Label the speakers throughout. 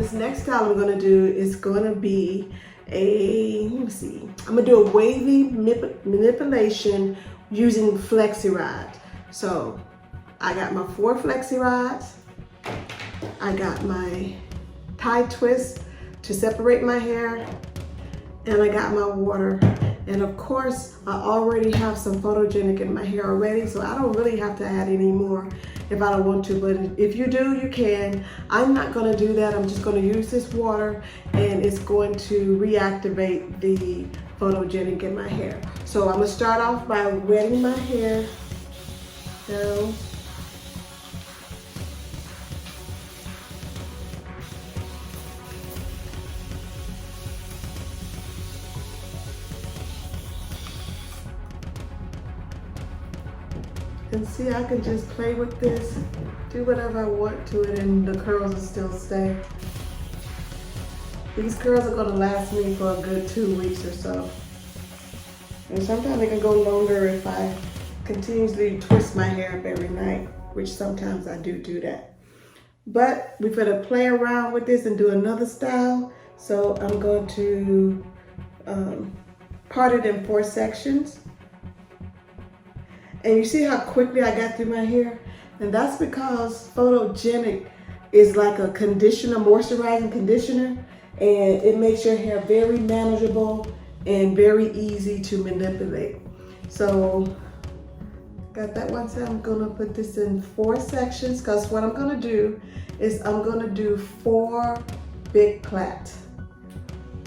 Speaker 1: this next style I'm gonna do is gonna be let me see. I'm gonna do a wavy manipulation using flexi rods. So I got my 4 flexi rods. I got my tie twist to separate my hair, and I got my water. And of course, I already have some photogenic in my hair already, so I don't really have to add any more if I don't want to, but if you do, you can. I'm not gonna do that. I'm just gonna use this water, and it's going to reactivate the photogenic in my hair. So I'm gonna start off by wetting my hair down. And see, I can just play with this, do whatever I want to it, and the curls will still stay. These curls are gonna last me for a good 2 weeks or so. And sometimes they can go longer if I continuously twist my hair up every night, which sometimes I do that. But we're gonna play around with this and do another style. So I'm going to part it in 4 sections. And you see how quickly I got through my hair? And that's because photogenic is like a conditioner, moisturizing conditioner, and it makes your hair very manageable and very easy to manipulate. So, got that one side. I'm gonna put this in 4 sections, because what I'm gonna do is I'm gonna do 4 big plaits.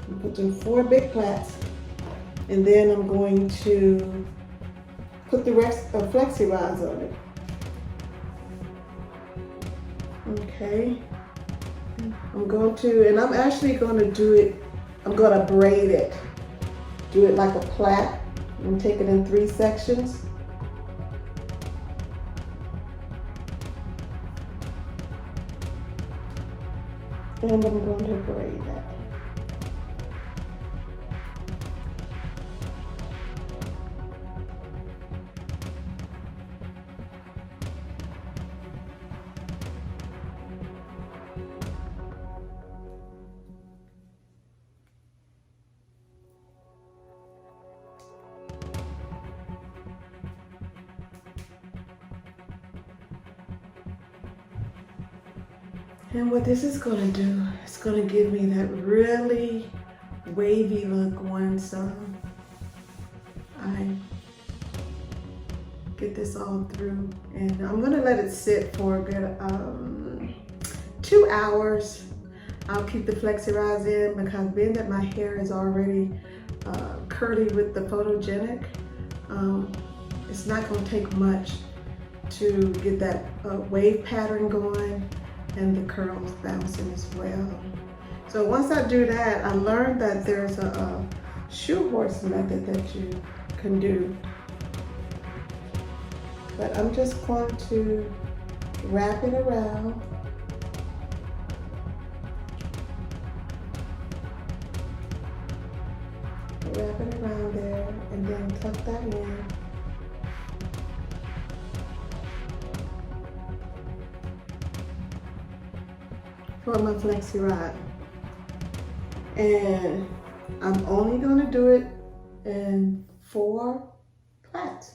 Speaker 1: I'm putting 4 big plaits, and then I'm going to put the rest of flexi rods on it. Okay. I'm going to, and I'm actually going to do it, I'm going to braid it. Do it like a plait and take it in 3 sections. And I'm going to braid that. And what this is going to do, it's going to give me that really wavy look once I get this all through. And I'm going to let it sit for a good 2 hours. I'll keep the flexi rods in, because being that my hair is already curly with the photogenic, it's not going to take much to get that wave pattern going and the curls bouncing as well. So once I do that, I learned that there's a shoe horse method that you can do. But I'm just going to wrap it around. Wrap it around there, and then tuck that in. For my flexi rod. And I'm only going to do it in 4 plaits.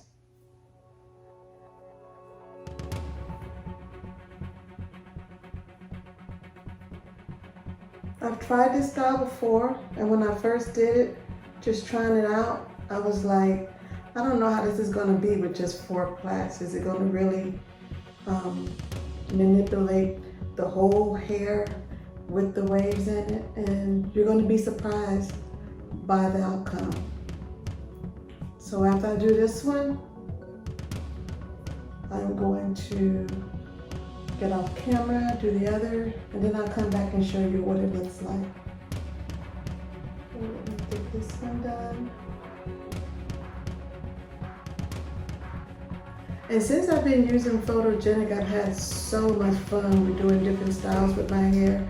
Speaker 1: I've tried this style before, and when I first did it, just trying it out, I was like, I don't know how this is going to be with just 4 plaits. Is it going to really manipulate the whole hair with the waves in it? And you're going to be surprised by the outcome. So after I do this one, I'm going to get off camera, do the other, and then I'll come back and show you what it looks like. Let me get this one done. And since I've been using photogenic, I've had so much fun with doing different styles with my hair.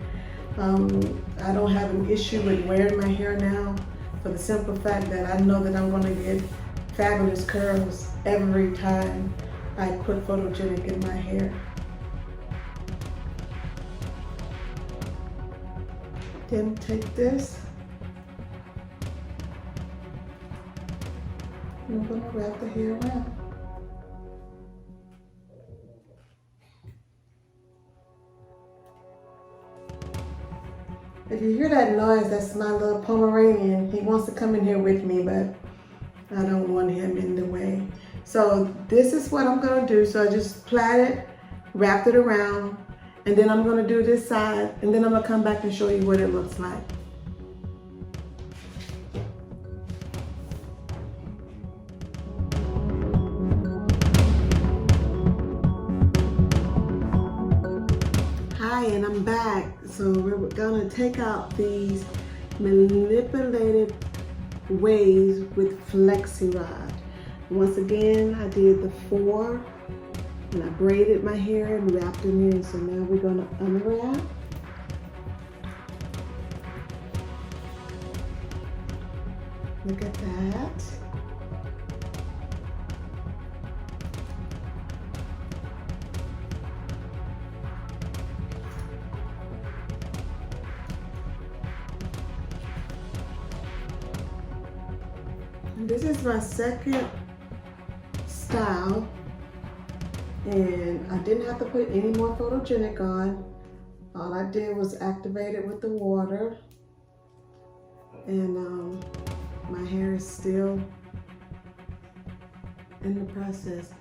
Speaker 1: I don't have an issue with wearing my hair now, for the simple fact that I know that I'm going to get fabulous curls every time I put photogenic in my hair. Then take this. I'm going to wrap the hair around. If you hear that noise, that's my little Pomeranian. He wants to come in here with me, but I don't want him in the way. So this is what I'm going to do. So I just plaited, wrapped it around, and then I'm going to do this side, and then I'm going to come back and show you what it looks like. Hi, and I'm back. So we're gonna take out these manipulated waves with flexi rod. Once again, I did the 4 and I braided my hair and wrapped them in. So now we're gonna unwrap. Look at that. This is my second style, and I didn't have to put any more photogenic on. All I did was activate it with the water, and my hair is still in the process.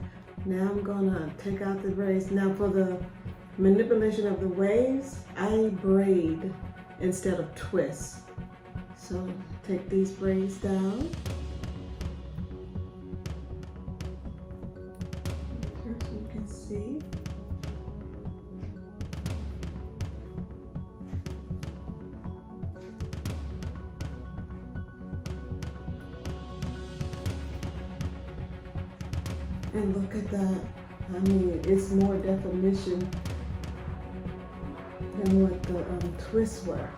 Speaker 1: Now I'm gonna take out the braids. Now for the manipulation of the waves, I braid instead of twist. So take these braids down. See. And look at that. I mean, it's more definition than what the twists were.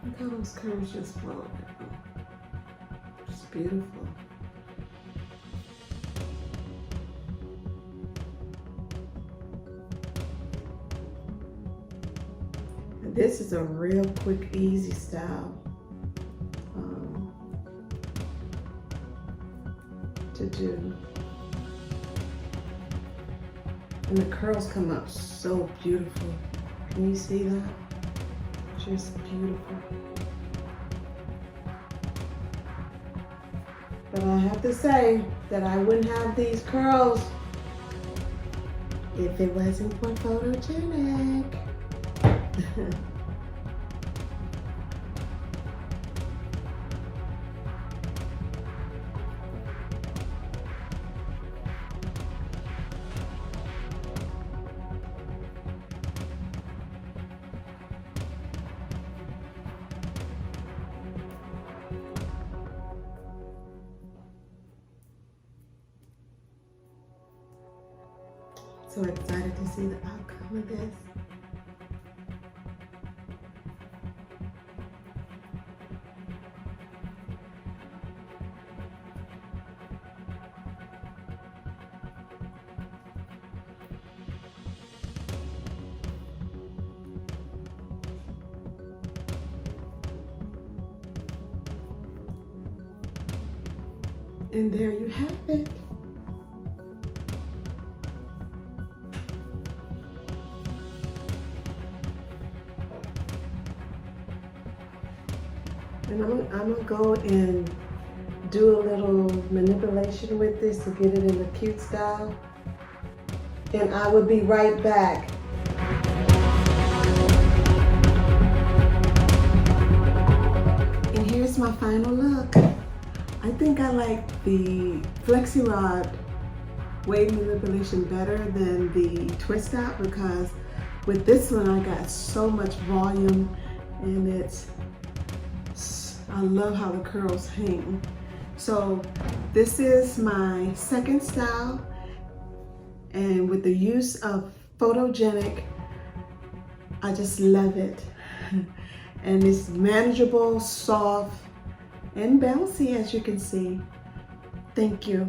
Speaker 1: Look how those curves just flow down. It's beautiful. And this is a real quick, easy style to do. And the curls come up so beautiful. Can you see that? Just beautiful. But I have to say that I wouldn't have these curls if it wasn't for photogenic. So excited to see the outcome of this. And there you have it. And I'm gonna go and do a little manipulation with this to get it in a cute style. And I will be right back. here's my final look. I think I like the Flexi Rod wave manipulation better than the twist out, because with this one I got so much volume, and I love how the curls hang. So this is my second style, and with the use of photogenic, I just love it. And it's manageable, soft, and bouncy, as you can see. Thank you.